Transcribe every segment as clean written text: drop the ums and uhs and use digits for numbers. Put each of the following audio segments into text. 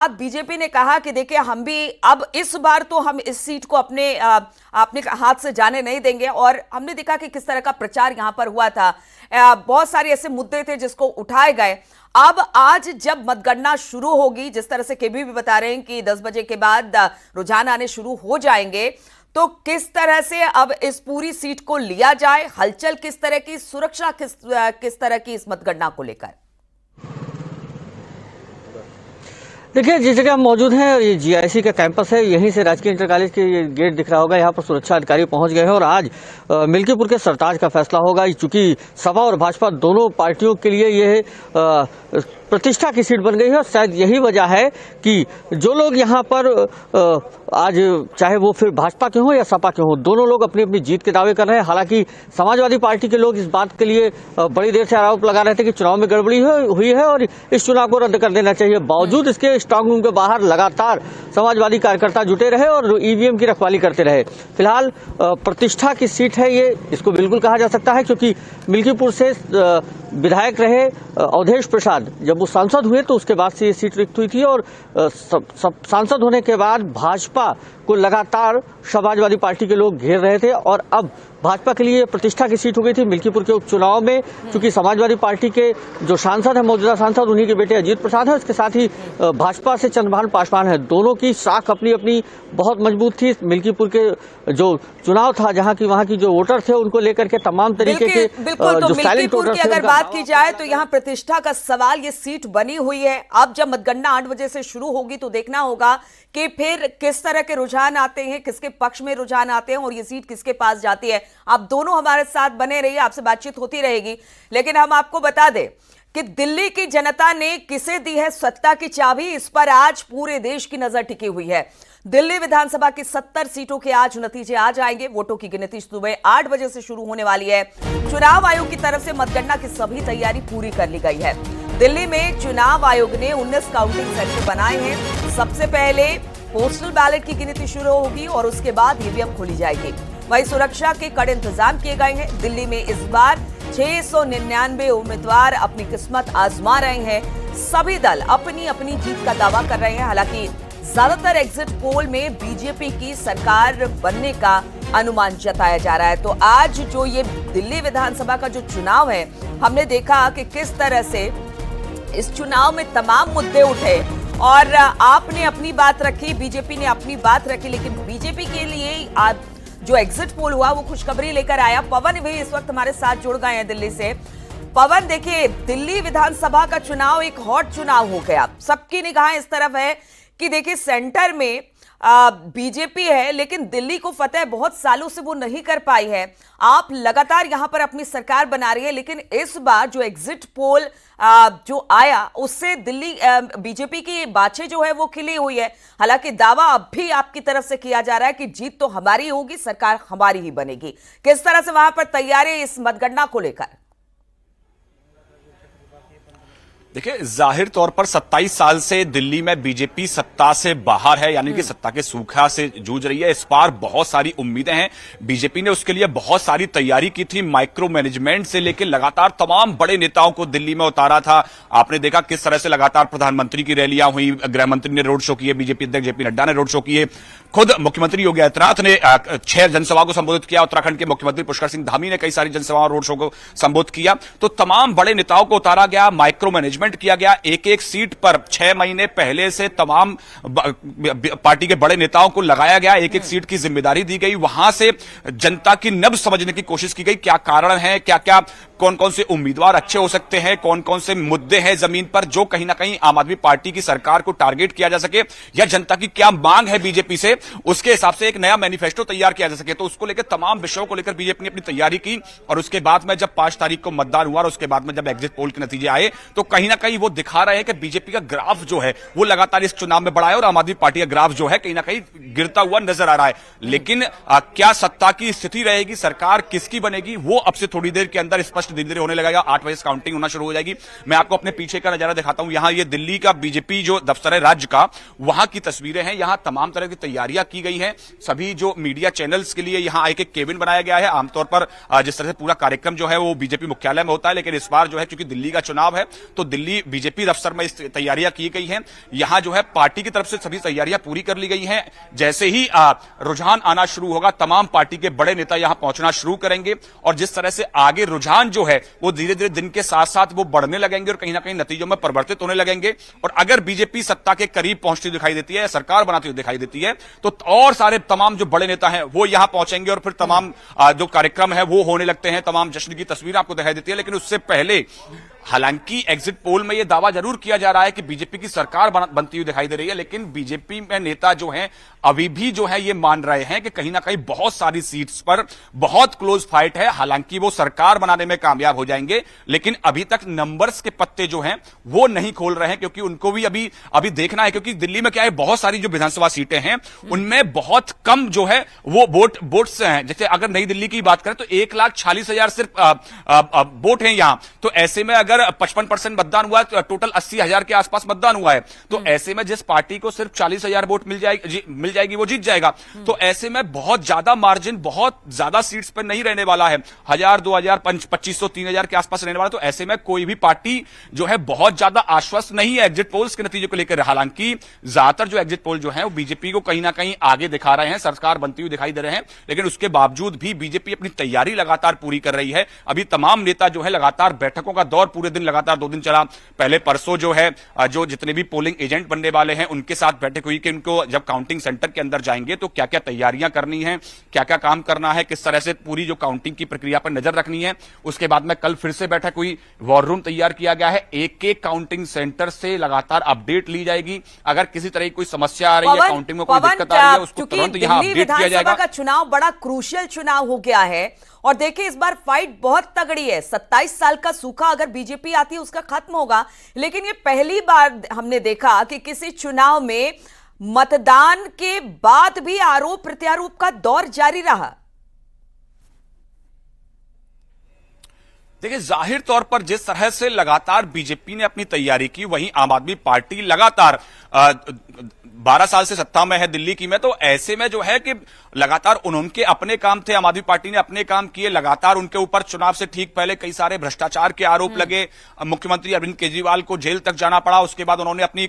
अब बीजेपी ने कहा कि देखिए हम भी अब इस बार तो हम इस सीट को अपने हाथ से जाने नहीं देंगे। और हमने देखा कि किस तरह का प्रचार यहां पर हुआ था। बहुत सारे ऐसे मुद्दे थे जिसको उठाए गए। अब आज जब मतगणना शुरू होगी, जिस तरह से केबी भी बता रहे हैं कि 10 बजे के बाद रुझान आने शुरू हो जाएंगे, तो किस तरह से अब इस पूरी सीट को लिया जाए, हलचल किस तरह की, सुरक्षा किस तरह की इस मतगणना को लेकर। देखिए, जिस जगह हम मौजूद हैं ये जीआईसी का कैंपस है। यहीं से राजकीय इंटर कॉलेज के ये गेट दिख रहा होगा। यहाँ पर सुरक्षा अधिकारी पहुंच गए हैं और आज मिल्कीपुर के सरताज का फैसला होगा। चूंकि सपा और भाजपा दोनों पार्टियों के लिए ये प्रतिष्ठा की सीट बन गई है और शायद यही वजह है कि जो लोग यहाँ पर आज, चाहे वो फिर भाजपा के हों या सपा के हों, दोनों लोग अपनी अपनी जीत के दावे कर रहे हैं। हालांकि समाजवादी पार्टी के लोग इस बात के लिए बड़ी देर से आरोप लगा रहे थे कि चुनाव में गड़बड़ी हुई है और इस चुनाव को रद्द कर देना चाहिए। बावजूद इसके स्ट्रांग रूम के बाहर लगातार समाजवादी कार्यकर्ता जुटे रहे और ईवीएम की रखवाली करते रहे। फिलहाल प्रतिष्ठा की सीट है ये, इसको बिल्कुल कहा जा सकता है, क्योंकि मिल्कीपुर से विधायक रहे अवधेश प्रसाद, जब वो सांसद हुए तो उसके बाद से ये सीट रिक्त हुई थी और सांसद होने के बाद भाजपा को लगातार समाजवादी पार्टी के लोग घेर रहे थे और अब भाजपा के लिए प्रतिष्ठा की सीट हो गई थी। मिल्कीपुर के उपचुनाव में क्योंकि समाजवादी पार्टी के जो सांसद है, मौजूदा सांसद, उन्हीं के बेटे अजीत प्रसाद है, उसके साथ ही भाजपा से चंद्रभान पासवान है। दोनों की साख अपनी अपनी बहुत मजबूत थी। मिल्कीपुर के जो चुनाव था, जहां की वहां की जो वोटर थे, उनको लेकर के तमाम तरीके के जो साइलेंट वोटर थे, अगर बात की जाए तो यहाँ प्रतिष्ठा का सवाल, ये सीट बनी हुई है। अब जब मतगणना 8 बजे से शुरू होगी तो देखना होगा कि फिर किस तरह के रुझान आते हैं, किसके पक्ष में रुझान आते हैं और ये सीट किसके पास जाती है। आप दोनों हमारे साथ बने रहिए, आपसे बातचीत होती रहेगी। लेकिन हम आपको बता दें कि दिल्ली की जनता ने किसे दी है सत्ता की चाबी, इस पर आज पूरे देश की नजर टिकी हुई है। दिल्ली विधानसभा की 70 सीटों के आज नतीजे आ जाएंगे। वोटों की गिनती सुबह 8 बजे से शुरू होने वाली है। चुनाव आयोग की तरफ से मतगणना की सभी तैयारी पूरी कर ली गई है। दिल्ली में चुनाव आयोग ने 19 काउंटिंग सेंटर बनाए हैं। सबसे पहले पोस्टल बैलेट की गिनती शुरू होगी और उसके बाद ईवीएम खोली जाएगी। वहीं सुरक्षा के कड़े इंतजाम किए गए हैं। दिल्ली में इस बार 699 उम्मीदवार अपनी किस्मत आजमा रहे हैं। सभी दल अपनी अपनी जीत का दावा कर रहे हैं। हालांकि ज्यादातर एग्जिट पोल में बीजेपी की सरकार बनने का अनुमान जताया जा रहा है। तो आज जो ये दिल्ली विधानसभा का जो चुनाव है, हमने देखा कि किस तरह से इस चुनाव में तमाम मुद्दे उठे और आपने अपनी बात रखी, बीजेपी ने अपनी बात रखी। लेकिन बीजेपी के लिए आज जो एग्जिट पोल हुआ वो खुशखबरी लेकर आया। पवन भी इस वक्त हमारे साथ जुड़ गए हैं दिल्ली से। पवन, देखिए, दिल्ली विधानसभा का चुनाव एक हॉट चुनाव हो गया। सबकी निगाहें इस तरफ है कि देखिए सेंटर में बीजेपी है, लेकिन दिल्ली को फतेह बहुत सालों से वो नहीं कर पाई है। आप लगातार यहां पर अपनी सरकार बना रही है, लेकिन इस बार जो एग्जिट पोल जो आया उससे दिल्ली बीजेपी की बाछे जो है वो खिली हुई है। हालांकि दावा अब भी आपकी तरफ से किया जा रहा है कि जीत तो हमारी होगी, सरकार हमारी ही बनेगी। किस तरह से वहां पर तैयारी इस मतगणना को लेकर? देखिए, जाहिर तौर पर 27 साल से दिल्ली में बीजेपी सत्ता से बाहर है, यानी कि सत्ता के सूखा से जूझ रही है। इस बार बहुत सारी उम्मीदें हैं। बीजेपी ने उसके लिए बहुत सारी तैयारी की थी। माइक्रो मैनेजमेंट से लेकर लगातार तमाम बड़े नेताओं को दिल्ली में उतारा था। आपने देखा किस तरह से लगातार प्रधानमंत्री की रैलियां हुई, गृह मंत्री ने रोड शो किए, बीजेपी अध्यक्ष जेपी नड्डा ने रोड शो किए, खुद मुख्यमंत्री योगी आदित्यनाथ ने 6 जनसभा को संबोधित किया, उत्तराखंड के मुख्यमंत्री पुष्कर सिंह धामी ने कई सारी जनसभाओं रोड शो को संबोधित किया। तो तमाम बड़े नेताओं को उतारा गया, माइक्रो मैनेजमेंट किया गया। एक एक सीट पर 6 महीने पहले से तमाम पार्टी के बड़े नेताओं को लगाया गया, एक एक सीट की जिम्मेदारी दी गई। वहां से जनता की नब्ज समझने की कोशिश की गई, क्या कारण है, क्या क्या कौन कौन से उम्मीदवार अच्छे हो सकते हैं, कौन कौन से मुद्दे हैं जमीन पर जो कहीं ना कहीं आम आदमी पार्टी की सरकार को टारगेट किया जा सके, या जनता की क्या मांग है बीजेपी से, उसके हिसाब से एक नया मैनिफेस्टो तैयार किया जा सके। तो उसको लेकर तमाम विषयों को लेकर बीजेपी ने अपनी तैयारी की और उसके बाद में जब 5 तारीख को मतदान हुआ और उसके बाद में जब एग्जिट पोल के नतीजे आए तो कहीं ना कहीं वो दिखा रहे हैं कि बीजेपी का ग्राफ जो है वो लगातार इस चुनाव में बढ़ा है और आम आदमी पार्टी का ग्राफ जो है कहीं ना कहीं गिरता हुआ नजर आ रहा है। लेकिन क्या सत्ता की स्थिति रहेगी, सरकार किसकी बनेगी, वो अब से थोड़ी देर के अंदर स्पष्ट धीरे धीरे होने लगेगा। 8 बजे काउंटिंग होना शुरू हो जाएगी। मैं आपको अपने पीछे का नजारा दिखाता हूं। यहां ये दिल्ली का बीजेपी जो दफ्तर है राज्य का, वहां की तस्वीरें हैं। यहां तमाम तरह की तैयारियां की गई हैं। सभी जो मीडिया चैनल्स के लिए यहां एक एक केबिन बनाया गया है। आमतौर पर जिस तरह से पूरा कार्यक्रम जो है वो बीजेपी मुख्यालय में होता है, लेकिन इस बार जो है चूंकि दिल्ली का चुनाव है तो दिल्ली दिल्ली बीजेपी दफ्तर में इस तैयारियां की गई हैं। यहां जो है पार्टी की तरफ से सभी तैयारियां पूरी कर ली गई हैं। जैसे ही रुझान आना शुरू होगा, तमाम पार्टी के बड़े नेता यहां पहुंचना शुरू करेंगे और जिस तरह से आगे रुझान जो है वो धीरे धीरे दिन के साथ साथ वो बढ़ने लगेंगे और कहीं ना कहीं नतीजों में परिवर्तित होने लगेंगे। और अगर बीजेपी सत्ता के करीब पहुंचती दिखाई देती है, सरकार बनाती हुई दिखाई देती है, तो और सारे तमाम जो बड़े नेता हैं वो यहां पहुंचेंगे और फिर तमाम जो कार्यक्रम है वो होने लगते हैं। तमाम जश्न की तस्वीर आपको दिखाई देती है। लेकिन उससे पहले हालांकि एग्जिट पोल में यह दावा जरूर किया जा रहा है कि बीजेपी की सरकार बनती हुई दिखाई दे रही है, लेकिन बीजेपी में नेता जो हैं अभी भी जो है ये मान रहे हैं कि कहीं ना कहीं बहुत सारी सीट्स पर बहुत क्लोज फाइट है। हालांकि वो सरकार बनाने में कामयाब हो जाएंगे, लेकिन अभी तक नंबर्स के पत्ते जो हैं वो नहीं खोल रहे हैं, क्योंकि उनको भी अभी देखना है। क्योंकि दिल्ली में क्या है, बहुत सारी जो विधानसभा सीटें हैं उनमें बहुत कम जो है वो वोट्स हैं। जैसे अगर नई दिल्ली की बात करें तो 1,46,000 सिर्फ वोट हैं यहां। तो ऐसे में अगर 55% मतदान हुआ है तो टोटल 80,000 के आसपास मतदान हुआ है। तो ऐसे में जिस पार्टी को सिर्फ 40,000 वोट मिल जाएगी वो जीत जाएगा। तो ऐसे में बहुत ज्यादा मार्जिन, बहुत ज्यादा सीट्स पर नहीं रहने वाला है। 1,000, 2,000, 2,500, 3,000 के आसपास रहने वाला। तो ऐसे में कोई भी पार्टी जो है बहुत ज्यादा आश्वस्त नहीं है एग्जिट पोल्स के नतीजे को लेकर। हालांकि ज्यादातर जो एग्जिट पोल जो है वो बीजेपी को कहीं ना कहीं आगे दिखा रहे हैं, सरकार बनती हुई दिखाई दे रहे हैं। लेकिन उसके बावजूद भी बीजेपी अपनी तैयारी लगातार पूरी कर रही है। अभी तमाम नेता जो है लगातार बैठकों का दौर पूरे दिन लगातार 2 दिन चला। पहले परसों जो है जो जितने भी पोलिंग एजेंट बनने वाले हैं उनके साथ बैठक हुई कि उनको जब काउंटिंग सेंटर के अंदर जाएंगे तो क्या क्या तैयारियां करनी है, क्या क्या काम करना है, किस तरह से पूरी जो काउंटिंग की प्रक्रिया पर नजर रखनी है। उसके बाद में कल फिर से बैठक हुई, वॉर रूम तैयार किया गया है। एक एक काउंटिंग सेंटर से लगातार अपडेट ली जाएगी। अगर किसी तरह की कोई समस्या आ रही है, काउंटिंग में कोई दिक्कत आ रही है, उसको तुरंत यहां अपडेट किया जाएगा। का चुनाव बड़ा क्रूशियल चुनाव हो गया है और देखिए इस बार फाइट बहुत तगड़ी है। 27 साल का सूखा अगर बीजेपी आती है उसका खत्म होगा, लेकिन ये पहली बार हमने देखा कि किसी चुनाव में मतदान के बाद भी आरोप प्रत्यारोप का दौर जारी रहा। देखिए, जाहिर तौर पर जिस तरह से लगातार बीजेपी ने अपनी तैयारी की, वहीं आम आदमी पार्टी लगातार 12 साल से सत्ता में है दिल्ली की में। तो ऐसे में जो है कि लगातार उनके अपने काम थे, आम आदमी पार्टी ने अपने काम किए। लगातार उनके ऊपर चुनाव से ठीक पहले कई सारे भ्रष्टाचार के आरोप लगे। मुख्यमंत्री अरविंद केजरीवाल को जेल तक जाना पड़ा। उसके बाद उन्होंने अपने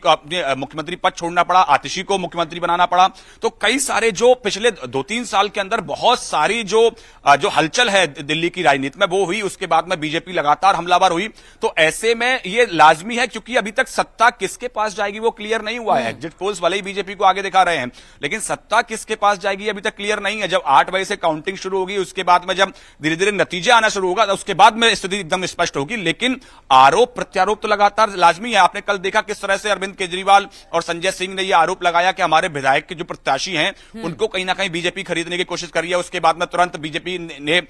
मुख्यमंत्री पद छोड़ना पड़ा, आतिशी को मुख्यमंत्री बनाना पड़ा। तो कई सारे जो पिछले 2-3 साल के अंदर बहुत सारी जो हलचल है दिल्ली की राजनीति में वो हुई। उसके बाद में बीजेपी लगातार हमलावर हुई। तो ऐसे में ये लाजमी है, क्योंकि अभी तक सत्ता किसके पास जाएगी वो क्लियर नहीं हुआ है। एग्जिट पोल्स वाले बीजेपी को आगे दिखा रहे हैं, लेकिन सत्ता किसके पास जाएगी अभी तक क्लियर नहीं है। जब 8 बजे से काउंटिंग शुरू होगी, उसके बाद में जब धीरे धीरे नतीजे आना शुरू होगा, उसके बाद में स्थिति एकदम स्पष्ट होगी। लेकिन आरोप प्रत्यारोप तो लगातार लाजमी है। आपने कल देखा किस तरह से अरविंद केजरीवाल और संजय सिंह ने यह आरोप लगाया कि हमारे विधायक के जो प्रत्याशी हैं उनको कहीं ना कहीं बीजेपी खरीदने की कोशिश कर रही है। उसके बाद में तुरंत बीजेपी ने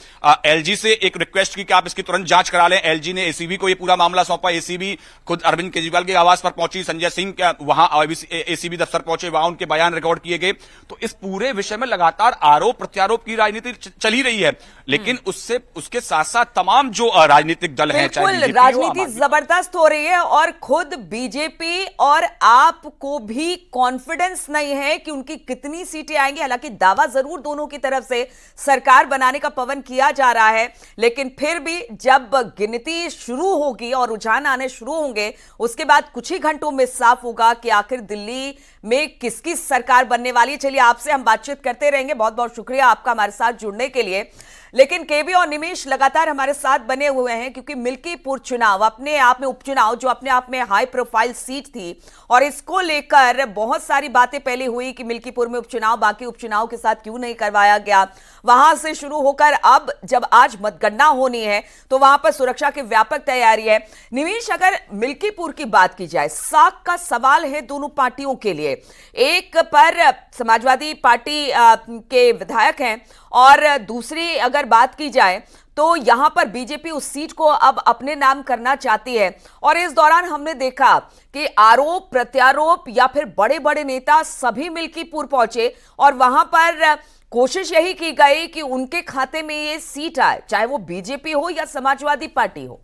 एलजी से एक रिक्वेस्ट की कि आप इसकी तुरंत जांच करा लें। एलजी ने एसीबी को यह पूरा मामला सौंपा। एसीबी खुद अरविंद केजरीवाल के आवास पर पहुंची, संजय सिंह वहां एसीबी दफ्तर पहुंचे, वहां उनके बयान रिकॉर्ड किए गए। तो इस पूरे विषय में लगातार आरोप प्रत्यारोप की राजनीति चल ही रही है। लेकिन उसके साथ साथ तमाम जो राजनीतिक दल हैं, बिल्कुल राजनीति जबरदस्त हो रही है और खुद बीजेपी और आप को भी कॉन्फिडेंस नहीं है कि उनकी कितनी सीटें आएंगी। हालांकि दावा जरूर दोनों की तरफ से सरकार बनाने का पवन किया जा रहा है, लेकिन फिर भी जब गिनती शुरू होगी और रुझान आने शुरू होंगे, उसके बाद कुछ ही घंटों में साफ होगा कि आखिर दिल्ली में किसकी सरकार बनने वाली है। चलिए, आपसे हम बातचीत करते रहेंगे। बहुत बहुत शुक्रिया आपका हमारे साथ जुड़ने के लिए। लेकिन केबी और निमेश लगातार हमारे साथ बने हुए हैं, क्योंकि मिल्कीपुर चुनाव अपने आप में उपचुनाव जो अपने आप में हाई प्रोफाइल सीट थी और इसको लेकर बहुत सारी बातें पहले हुई कि मिल्कीपुर में उपचुनाव बाकी उपचुनाव के साथ क्यों नहीं करवाया गया। वहां से शुरू होकर अब जब आज मतगणना होनी है तो वहां पर सुरक्षा की व्यापक तैयारी है। निमेश, अगर मिल्कीपुर की बात की जाए, साख का सवाल है दोनों पार्टियों के लिए। एक पर समाजवादी पार्टी के विधायक हैं और दूसरी अगर बात की जाए तो यहां पर बीजेपी उस सीट को अब अपने नाम करना चाहती है। और इस दौरान हमने देखा कि आरोप प्रत्यारोप या फिर बड़े बड़े नेता सभी मिल्कीपुर पहुंचे और वहां पर कोशिश यही की गई कि उनके खाते में ये सीट आए, चाहे वो बीजेपी हो या समाजवादी पार्टी हो।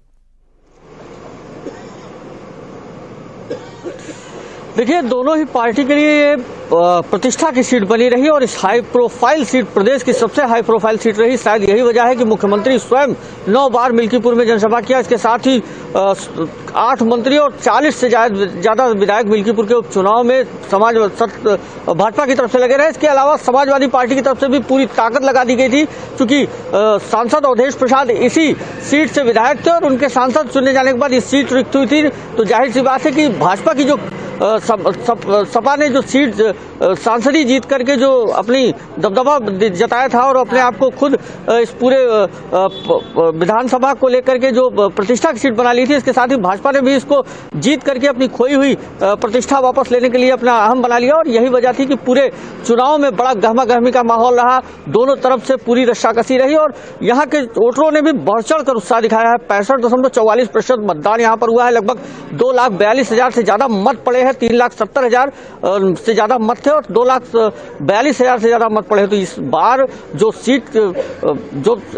देखिए, दोनों ही पार्टी के लिए ये प्रतिष्ठा की सीट बनी रही और इस हाई प्रोफाइल सीट प्रदेश की सबसे हाई प्रोफाइल सीट रही। शायद यही वजह है कि मुख्यमंत्री स्वयं 9 बार मिल्कीपुर में जनसभा किया। इसके साथ ही 8 मंत्री और 40 से ज्यादा विधायक मिल्कीपुर के उपचुनाव में भाजपा की तरफ से लगे रहे। इसके अलावा समाजवादी पार्टी की तरफ से भी पूरी ताकत लगा दी गई थी, क्योंकि सांसद अवधेश प्रसाद इसी सीट से विधायक थे और उनके सांसद चुने जाने के बाद इस सीट रिक्त हुई थी। तो जाहिर सी बात है कि भाजपा की जो सपा ने जो सीट सांसदी जीत करके जो अपनी दबदबा जताया था और अपने आप को खुद इस पूरे विधानसभा को लेकर के जो प्रतिष्ठा की सीट बना ली थी, इसके साथ ही भाजपा ने भी इसको जीत करके अपनी खोई हुई प्रतिष्ठा वापस लेने के लिए अपना अहम बना लिया। और यही वजह थी कि पूरे चुनाव में बड़ा गहमा गहमी का माहौल रहा, दोनों तरफ से पूरी रस्साकसी रही और यहाँ के वोटरों ने भी बढ़ चढ़ कर उत्साह दिखाया है। 65.44% मतदान यहाँ पर हुआ है। लगभग 2,42,000 से ज्यादा मत पड़े हैं। 3,70,000 से ज्यादा मत थे और 2,42,000 से ज्यादा मत पड़े। तो इस बार जो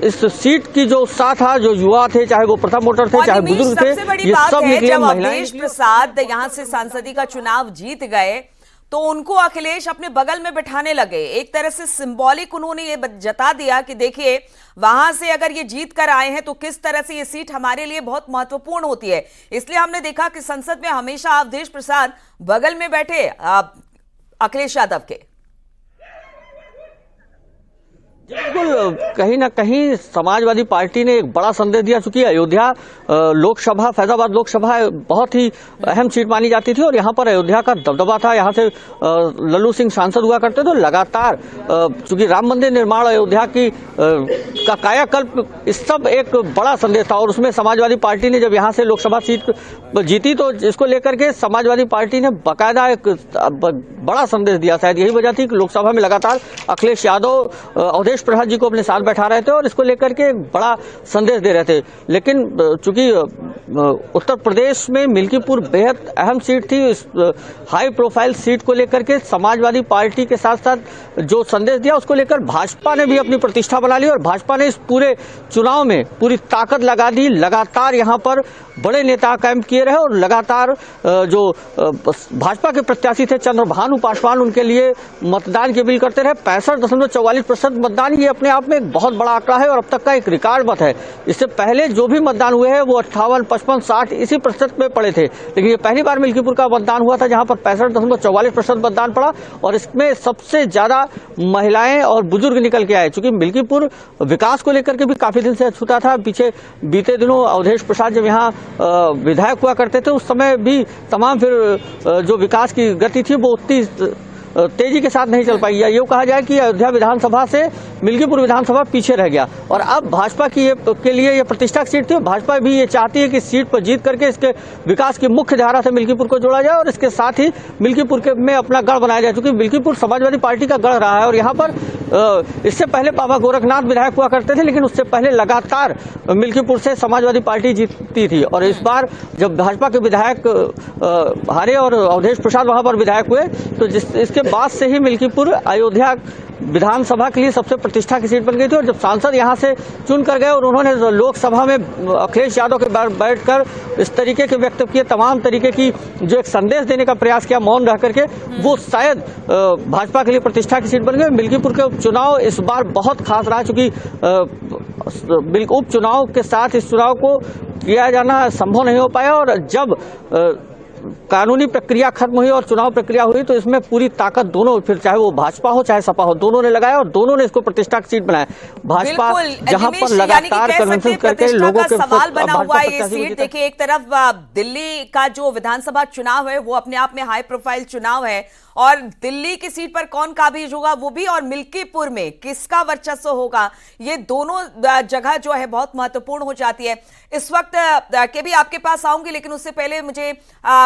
इस सीट की जो उत्साह था, जो युवा थे, चाहे वो प्रथम वोटर थे, चाहे बुजुर्ग थे, ये सब निकले। जब अवधेश प्रसाद यहाँ से सांसदी का चुनाव जीत गए तो उनको अखिलेश अपने बगल में बिठाने लगे। एक तरह से सिंबॉलिक उन्होंने ये जता दिया कि देखिए, वहां से अगर ये जीत कर आए हैं तो किस तरह से ये सीट हमारे लिए बहुत महत्वपूर्ण होती है। इसलिए हमने देखा कि संसद में हमेशा अवधेश प्रसाद बगल में बैठे अखिलेश यादव के। बिल्कुल, कहीं ना कहीं समाजवादी पार्टी ने एक बड़ा संदेश दिया। चूंकि अयोध्या लोकसभा, फैजाबाद लोकसभा बहुत ही अहम सीट मानी जाती थी और यहाँ पर अयोध्या का दबदबा था। यहाँ से लल्लू सिंह सांसद हुआ करते थे। लगातार चूंकि राम मंदिर निर्माण, अयोध्या की का कायाकल्प, इस सब एक बड़ा संदेश था और उसमें समाजवादी पार्टी ने जब यहाँ से लोकसभा सीट जीती तो इसको लेकर के समाजवादी पार्टी ने बाकायदा एक बड़ा संदेश दिया। शायद यही वजह थी कि लोकसभा में लगातार अखिलेश यादव अवधेश प्रसाद जी को अपने साथ बैठा रहे थे और इसको लेकर के बड़ा संदेश दे रहे थे। लेकिन चूंकि उत्तर प्रदेश में मिल्कीपुर बेहद अहम सीट थी, इस हाई प्रोफाइल सीट को लेकर के समाजवादी पार्टी के साथ साथ जो संदेश दिया उसको लेकर भाजपा ने भी अपनी प्रतिष्ठा बना ली और भाजपा ने इस पूरे चुनाव में पूरी ताकत लगा दी। लगातार यहाँ पर बड़े नेता कैंप किए रहे और लगातार जो भाजपा के प्रत्याशी थे चंद्रभानु पासवान, उनके लिए मतदान की अपील करते रहे। 65.44% मतदान, ये अपने आप में एक बहुत बड़ा आंकड़ा है और अब तक का एक रिकॉर्ड मत है। इससे पहले जो भी मतदान हुए हैं वो 58, 55, 60 इसी प्रतिशत में पड़े थे, लेकिन ये पहली बार मिल्कीपुर का मतदान हुआ था जहां पर 65.44% मतदान पड़ा और इसमें सबसे ज्यादा महिलाएं और बुजुर्ग निकल के आए। चूंकि मिल्कीपुर विकास को लेकर के भी काफी दिन से अछूता था। पीछे बीते दिनों अवधेश प्रसाद जब यहाँ विधायक हुआ करते थे उस समय भी तमाम फिर जो विकास की गति थी वो उतनी तेजी के साथ नहीं चल पाई। या यूं कहा जाए कि अयोध्या विधानसभा से मिल्कीपुर विधानसभा पीछे रह गया और अब भाजपा की के लिए ये प्रतिष्ठा की सीट थी। भाजपा भी ये चाहती है कि सीट पर जीत करके इसके विकास की मुख्य धारा से मिल्कीपुर को जोड़ा जाए और इसके साथ ही मिल्कीपुर के में अपना गढ़ बनाया जाए, क्योंकि मिल्कीपुर समाजवादी पार्टी का गढ़ रहा है और यहाँ पर इससे पहले बाबा गोरखनाथ विधायक हुआ करते थे, लेकिन उससे पहले लगातार मिल्कीपुर से समाजवादी पार्टी जीतती थी। और इस बार जब भाजपा के विधायक हारे और अवधेश प्रसाद वहां पर विधायक हुए तो इसके बाद से ही मिल्कीपुर अयोध्या विधानसभा के लिए सबसे प्रतिष्ठा की सीट बन गई थी। और जब सांसद यहां से चुन कर गए और उन्होंने लोकसभा में अखिलेश यादव के बैठकर इस तरीके के वक्तव्य किए, तमाम तरीके की जो एक संदेश देने का प्रयास किया मौन रह करके, वो शायद भाजपा के लिए प्रतिष्ठा की सीट बन गई। मिल्कीपुर के उपचुनाव इस बार बहुत खास रहा, चूंकि उपचुनाव के साथ इस चुनाव को किया जाना संभव नहीं हो पाया और जब कानूनी प्रक्रिया खत्म हुई और चुनाव प्रक्रिया हुई तो इसमें पूरी ताकत दोनों, फिर चाहे वो भाजपा हो चाहे सपा हो, दोनों ने लगाया और दोनों ने इसको प्रतिष्ठा की सीट बनाया। भाजपा जहां पर लगातार कन्वेंशन करके लोगों के सवाल बना हुआ है ये सीट। देखिए, एक तरफ दिल्ली का जो विधानसभा चुनाव है वो अपने आप में हाई प्रोफाइल चुनाव है और दिल्ली की सीट पर कौन काबिज होगा वो भी, और मिल्कीपुर में किसका वर्चस्व होगा, ये दोनों जगह जो है बहुत महत्वपूर्ण हो जाती है। इस वक्त के भी आपके पास आऊंगी, लेकिन उससे पहले मुझे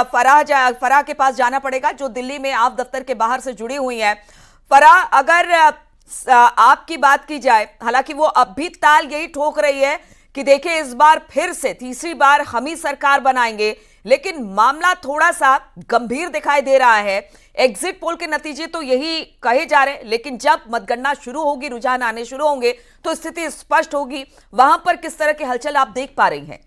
फराह के पास जाना पड़ेगा जो दिल्ली में आप दफ्तर के बाहर से जुड़ी हुई है। फराह, अगर आपकी बात की जाए, हालांकि वो अब भी ताल यही ठोक रही है कि देखिए इस बार फिर से तीसरी बार हम ही सरकार बनाएंगे, लेकिन मामला थोड़ा सा गंभीर दिखाई दे रहा है। एग्जिट पोल के नतीजे तो यही कहे जा रहे हैं, लेकिन जब मतगणना शुरू होगी, रुझान आने शुरू होंगे तो स्थिति स्पष्ट होगी। वहां पर किस तरह की हलचल आप देख पा रही हैं?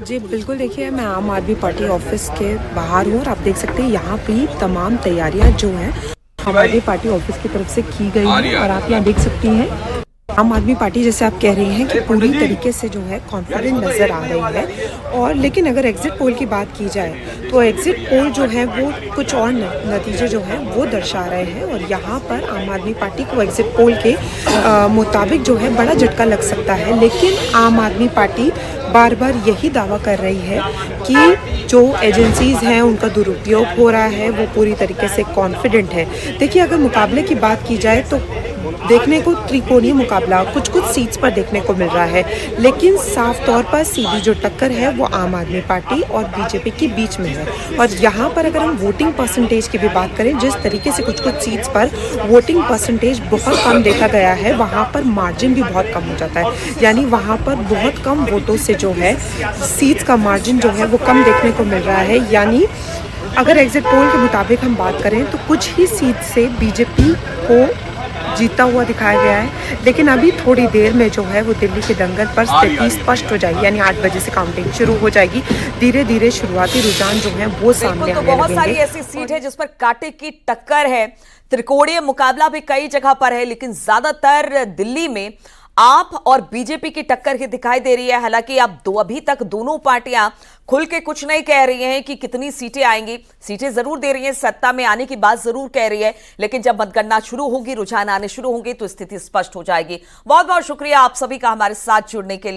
जी बिल्कुल, देखिए मैं आम आदमी पार्टी ऑफिस के बाहर हूँ और आप देख सकते हैं यहाँ पे तमाम तैयारियां जो हैं आम आदमी पार्टी ऑफिस की तरफ से की गई हैं और आप यहाँ देख सकती हैं आम आदमी पार्टी, जैसे आप कह रही हैं कि पूरी तरीके से जो है कॉन्फिडेंट नज़र आ रही है। और लेकिन अगर एग्जिट पोल की बात की जाए तो एग्जिट पोल जो है वो कुछ और नतीजे जो है वो दर्शा रहे हैं और यहाँ पर आम आदमी पार्टी को एग्जिट पोल के मुताबिक जो है बड़ा झटका लग सकता है। लेकिन आम आदमी पार्टी बार बार यही दावा कर रही है कि जो एजेंसीज़ हैं उनका दुरुपयोग हो रहा है, वो पूरी तरीके से कॉन्फिडेंट है। देखिए, अगर मुकाबले की बात की जाए तो देखने को त्रिकोणीय मुकाबला कुछ सीट्स पर देखने को मिल रहा है, लेकिन साफ तौर पर सीधी जो टक्कर है वो आम आदमी पार्टी और बीजेपी के बीच में है। और यहाँ पर अगर हम वोटिंग परसेंटेज की भी बात करें, जिस तरीके से कुछ सीट्स पर वोटिंग परसेंटेज बहुत कम देखा गया है, वहाँ पर मार्जिन भी बहुत कम हो जाता है। यानी वहाँ पर बहुत कम वोटों से जो है सीट्स का मार्जिन जो है वो कम देखने को मिल रहा है। यानी अगर एग्जिट पोल के मुताबिक हम बात करें तो कुछ ही सीट से बीजेपी को जीता हुआ दिखाया गया है, लेकिन अभी थोड़ी देर में जो है वो दिल्ली के दंगल पर स्थिति स्पष्ट हो जाएगी। यानी 8 बजे से काउंटिंग शुरू हो जाएगी। धीरे धीरे शुरुआती रुझान जो है वो सामने तो आने बहुत सारी लगेंगे। ऐसी सीट है जिस पर कांटे की टक्कर है, त्रिकोणीय मुकाबला भी कई जगह पर है, लेकिन ज्यादातर दिल्ली में आप और बीजेपी की टक्कर ही दिखाई दे रही है। हालांकि अब अभी तक दोनों पार्टियां खुल के कुछ नहीं कह रही हैं कि कितनी सीटें आएंगी। सीटें जरूर दे रही हैं, सत्ता में आने की बात जरूर कह रही है, लेकिन जब मतगणना शुरू होगी, रुझान आने शुरू होंगे तो स्थिति स्पष्ट हो जाएगी। बहुत बहुत शुक्रिया आप सभी का हमारे साथ जुड़ने के लिए।